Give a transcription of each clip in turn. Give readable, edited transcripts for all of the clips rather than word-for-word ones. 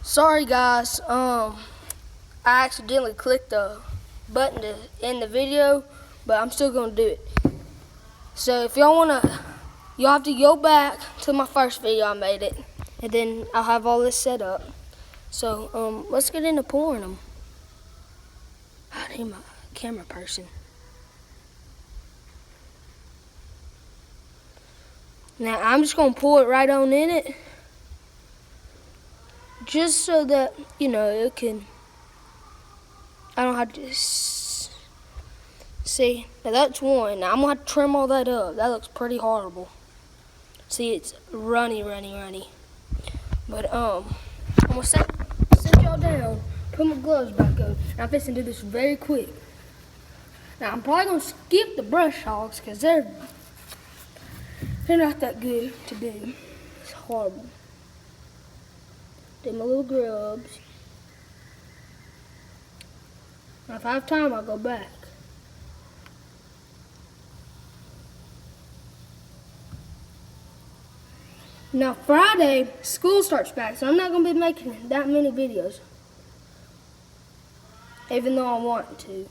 Sorry guys, I accidentally clicked the button to end the video, but I'm still gonna do it. So if y'all have to go back to my first video I made it, and then I'll have all this set up. So let's get into pouring them. I need my camera person. Now I'm just gonna pour it right on in it, just so that it can. I don't have to see. Now that's one. Now I'm gonna have to trim all that up. That looks pretty horrible. See, it's runny. But I'm gonna set y'all down. Put my gloves back on. And I'm fixing to do this very quick. Now I'm probably gonna skip the brush hogs because they're not that good to do. It's horrible. Do my little grubs. Now if I have time, I'll go back. Now Friday, school starts back, so I'm not gonna be making that many videos. Even though I want to.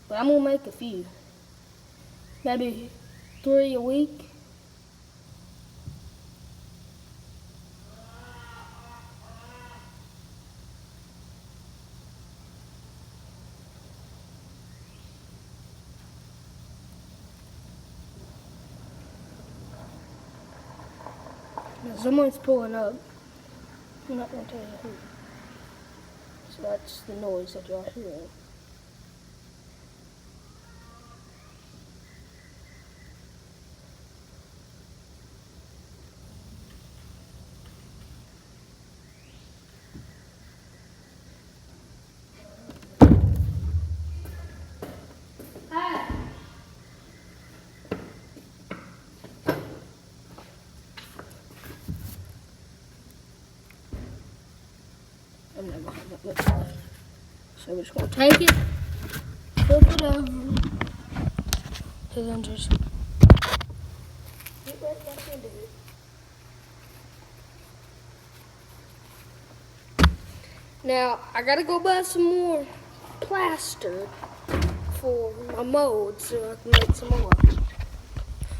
But I'm gonna make a few. Maybe 3 a week. Now someone's pulling up. I'm not gonna tell you who. So that's the noise that y'all hear. I'm not gonna have that much left. So we're just gonna take it, flip it over, and then just get right back into it. Now I gotta go buy some more plaster for my mold so I can make some more.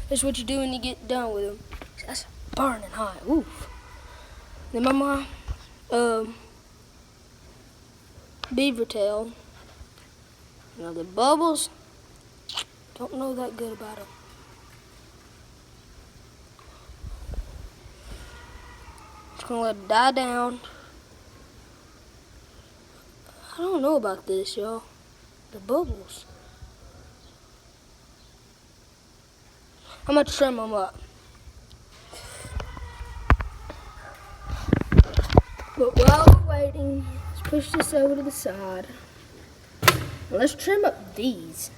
That's what you do when you get done with them. That's burning hot. Oof. Then my mom, beaver tail. Now the bubbles, don't know that good about them. Just gonna let it die down. I don't know about this, y'all. The bubbles. I'm gonna trim them up. But while we're waiting, let's push this over to the side. Now let's trim up these.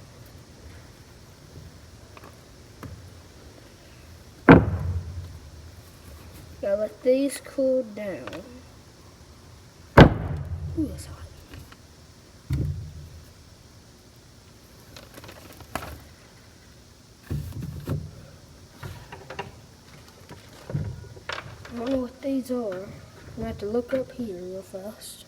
Gotta let these cool down. Ooh, that's hot. I don't know what these are. I'm gonna have to look up here real fast.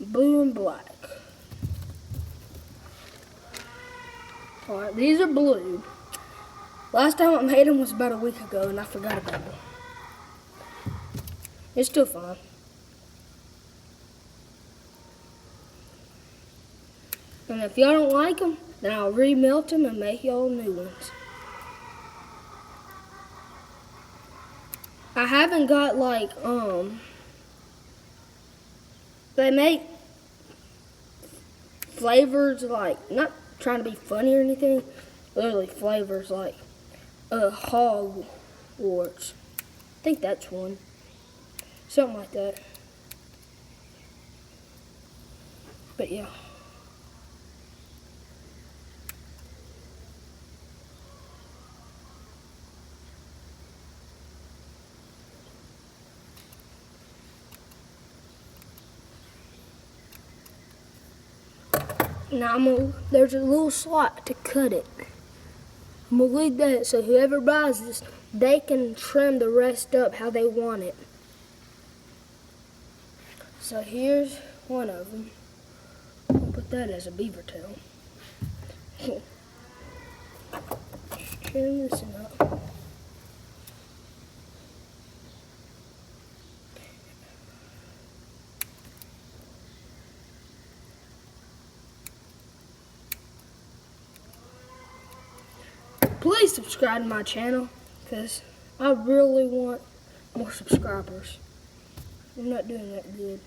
Blue and black. Alright, these are blue. Last time I made them was about a week ago and I forgot about them. It's still fine. And if y'all don't like them, then I'll remelt them and make y'all new ones. I haven't got like, they make flavors like, not trying to be funny or anything, literally flavors like hog warts. I think that's one. Something like that. But yeah. Now there's a little slot to cut it. I'm gonna leave that so whoever buys this, they can trim the rest up how they want it. So here's one of them. I'll put that as a beaver tail. Trim this up. Please subscribe to my channel, because I really want more subscribers. I'm not doing that good.